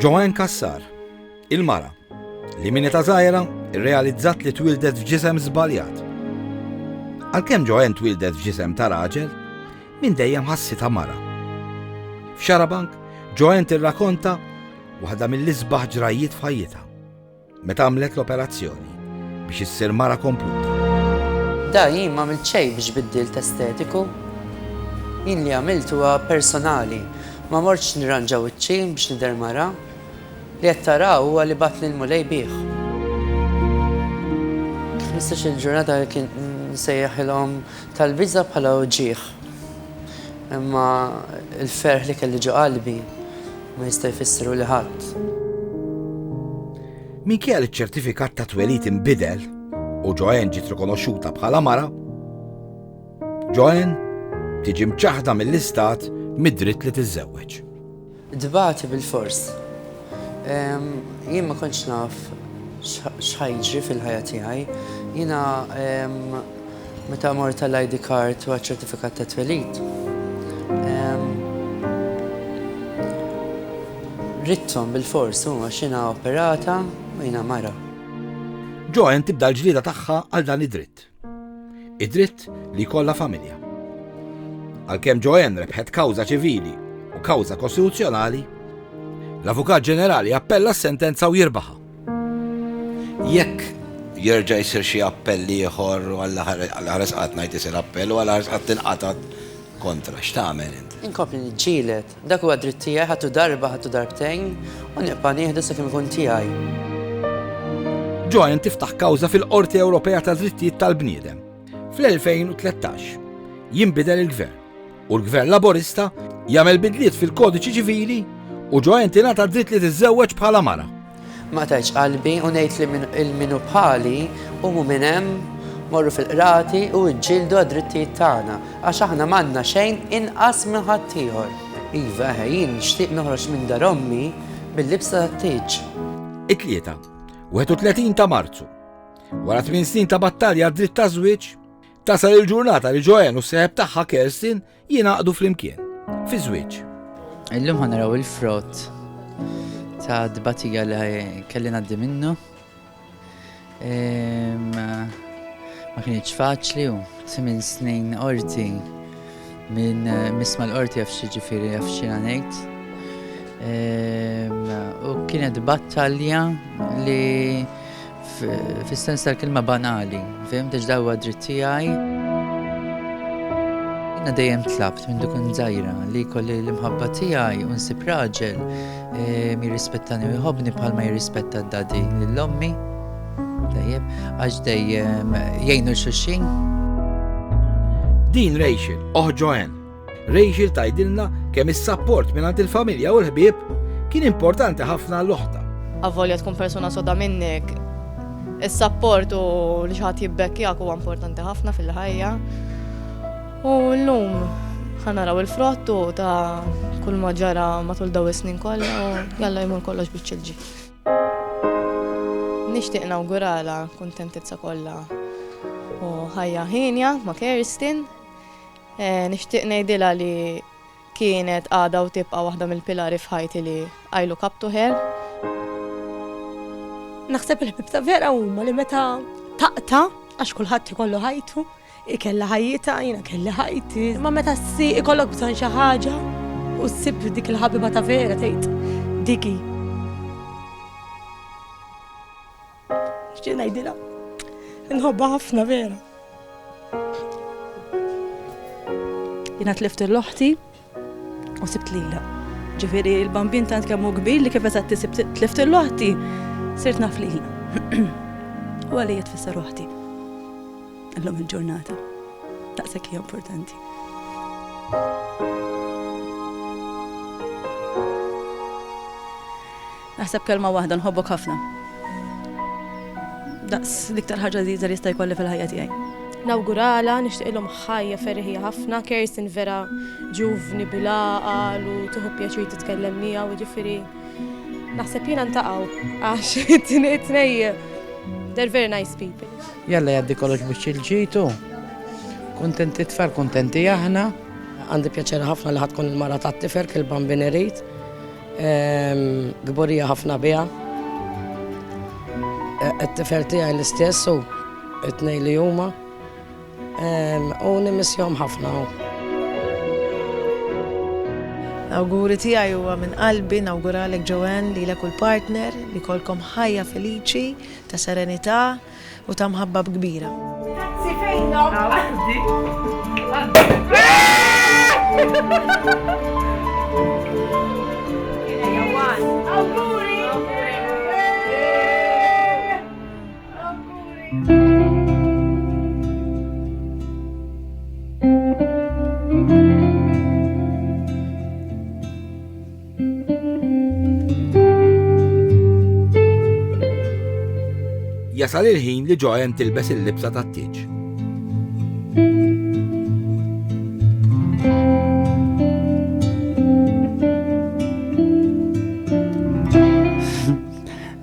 Joanne Kassar, il-mara, li minn ta' żgħira irrealizzat li twildet f'ġisem żbaljat. Għalkemm Joanne twildet f'ġisem ta' raġel, minn dejjem ħassitha mara. F'Xarabank, Joanne tirrakkonta waħda mill-isbaħ ġrajiet f'ħajjitha meta għamlet l-operazzjoni biex issir mara kompluta. Da jien ma għamilt xejn biex biddilt estetiku. Jien li għamilt huwa personali. Ma mortx nirranġa wiċċi biex nidher mara. Li qed taraw huwa li batni l-mulej bih. 15-il ġurnata kien nsejjaħilhom tal-biża bħala uġigħ. Imma l-ferħ li kelli ġo qalbi ma jista' jfissru li ħadd. Minkejja li ċ-ċertifikat ta' twelid inbidel u Joanne ġiet rikonoxxuta bħala mara, Joanne tiġi mċaħda mill-istat mid-dritt li tiżżewweġ. Dbati bil-fors. Jien ma kontx naf x'ħajġri fil-ħajja tiegħi. Jiena meta mort tal-ID card u għaċ-ċertifikat ta' twelid. Rittom bil-fors huma x'jiena operata u jiena mara. Joanne tibda l-ġlieda tagħha għal dan id-dritt. Id-dritt li jkollha familja. Għalkemm Joanne rebħet kawża ċivili u kawża kostituzzjonali, l-Avukat Ġenerali appella s-sentenza u jirbaħa. Jekk jerġa' jsir xi appell ieħor u għall-ħares qatt ngħid isir appell u għall-ħares qatt tinqatat kontra, x'tagħmel int? Inkompli niġġieled, dak huwa dritt tiegħi ħadtu darba ħadtu darbtejn u nibqa' nieħdu sakemm ikun tiegħi. Joanne tiftaħ kawża fil-Qorti Ewropea ta' Drittijiet tal-Bniedem. Fl-2013 jinbidel il-gvern u l-gvern laborista jagħmel bidliet fil-kodiċi ċivili u Joanne tingħata dritt li tiżżewweġ bħala mara. Ma tajtx qalbi u ngħid li il-minu bħali humu minn hemm morru fil-qrati u ġġieldu għad-drittijiet tagħna għax aħna m'għandna xejn inqas minn ħadd ieħor. Iva, jien nixtieq noħroġ minn dar ommi bil-libsa tat-tieġ. It-tlieta, 31 ta' Marzu, wara 8 snin ta' battalja għad-dritt ta' żwieġ, tasal il-ġurnata li Joanne u s-seħeb tagħha Kerstin jingħaqdu flimkien fi żwieġ. Illum ħanaraw il-frott ta' dibatija li kelli ngħaddi minnu. Ma kienx faċli u 8 snin qorti minn misma l-qorti jaf xi ġifieri jaf x'jiena ngħid. U kienet battalja li fis-sens tal-kelma banali, fimt għax dawwa dritt tiegħi. Jiena dejjem tlabt minn dukun żgħira li jkolli l-imħabba tiegħi u nsib raġel jirrispettani u jħobbni bħalma jirrispetta d-dadi lill-ommi. Dejjem, għax dejjem jgħinu l-xulxin. Din Rachel, Joanne. Rachel tgħidilna kemm is-sapport mingħand il-familja u l-ħbieb kien importanti ħafna l-oħta. Avvolja tkun persuna soda minnek, is-sapport u li xi ħadd jibbekkjak huwa importanti ħafna fil-ħajja. U llum ħanaraw il-frottu ta' kull ma ġara matul daw is-snin kollha u jalla jmur kollox biċ-ċilġi. Nixtieq nawgurala kuntentizza kollha u ħajja ħinja ma' Kerstin. Nixtieq ngħidilha li kienet għadha u tibqa' waħda mill-pilari f'ħajti li I look up to her. Naħseb il-ħbib ta' vera huma li meta taqta għax kulħadd ikollu ħajtu, ikella ħajjita, jiena kelli ħajti. Ma meta ssieq ikollok bżonn xi ħaġa u ssib dik il-ħabiba ta' vera tgħid diki. Nixtieq ngħidilha inħobba ħafna vera. Jiena tlift il-loħti u sibt lila. Ġifieri l-bambin tant kemm hu kbir li kif eżatt tisib tlift il-loħti sirt naf lila. U għalija tfisser waħdi. Illum il-ġurnata. Daqshekk hija importanti. Naħseb kelma waħda nħobbok ħafna. Daqs l-iktar ħaġa żgħira li jista' jkolli fil-ħajja tiegħi. Nawgurala, nixtieqilhom ħajja ferħija ħafna, Kerstin vera ġuvni bilaqal u tieħu pjaċir titkellem miegħu, jiġifieri naħseb jiena ntaqgħu għax it-tnej they're very nice people. Jalla jgħaddi kollox biex il-ġitu. Kuntenti tfal, kuntenti aħna. Għandi pjaċir ħafna li ħadkun il-mara tat-tifel, il-bambin irid. Gburija ħafna biha. It-tifel tiegħi l-istess u it-tnejn li huma. U nimissjahom ħafna. Awguri tiegħi huwa minn qalbi nawguralek Joanne lilek u l-partner li kolkom ħajja feliċi ta' serenità u ta' mħabbab kbira. Jasal il-ħin li Joanne tilbes il-libsa tat-tieġ.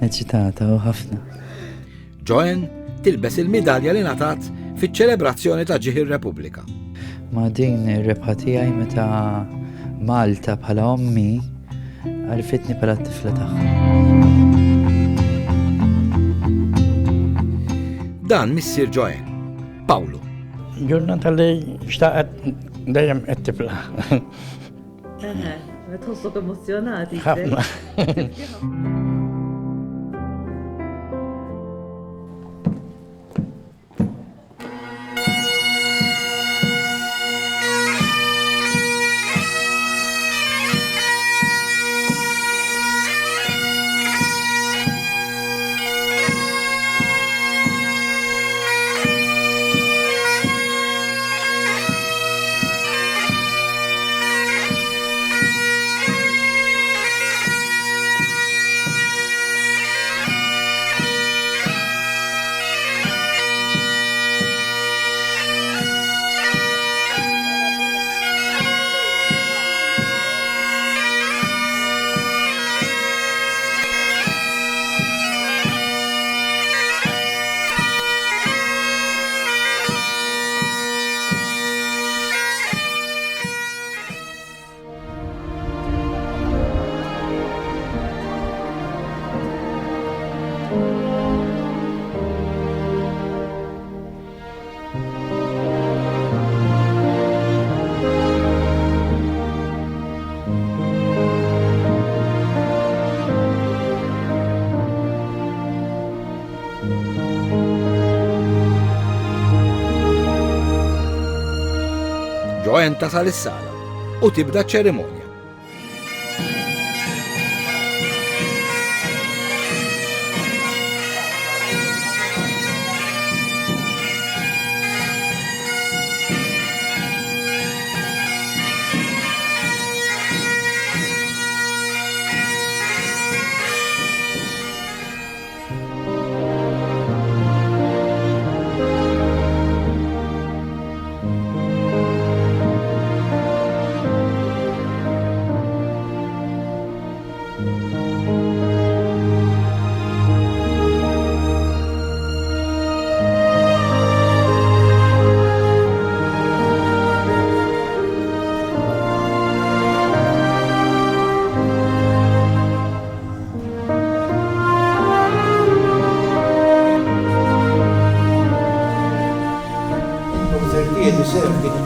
Eċitata u ħafna. Joanne tilbes il-medalja li ngħatat fiċ-ċelebrazzjoni ta' ġieħ ir-Repubblika. Ma din ir-rebħa tiegħi meta Malta bħala ommi għarfitni bħala t-tifla tagħha. Dan missier Joanne, Pawlu. Ġurnata li xtaqet dejjem it-tifla. Tħossok emozjonati. Ħafna. Joanne tasal is-sala u tibda ċ-ċerimonja.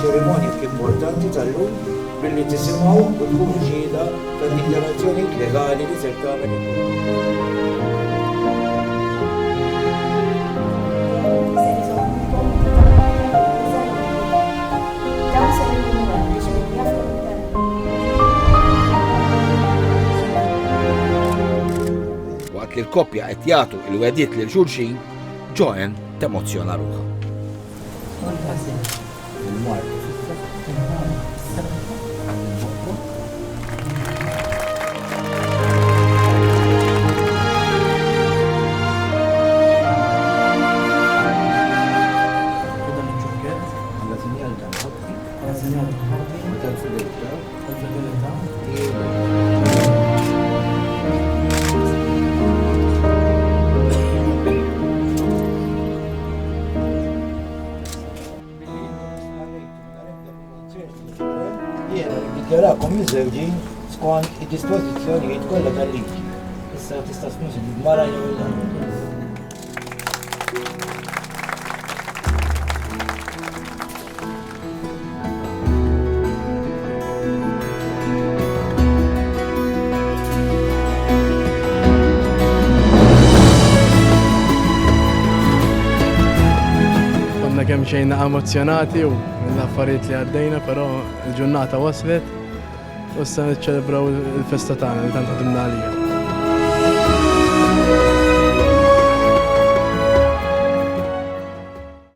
ċerimonja importanti tal-lum billi tisimgħu u tkunu xhieda tad-dikjarazzjonijiet legali li ser tagħmel. Waqt li l-koppja qed jagħtu l-wediet lil xulxin, Joanne temozzjona ruħha. Jarakom iż-żewġi kon id-dispożizzjonijiet kollha tal-liġi. Issa tista' tmux il-mara jew il-ħajja. kemm xejn emozjonati u mill-affarijiet li għaddejna, però l-ġurnata waslet u issa niċċelebraw il-festa tagħna li tant ħadimna għalija.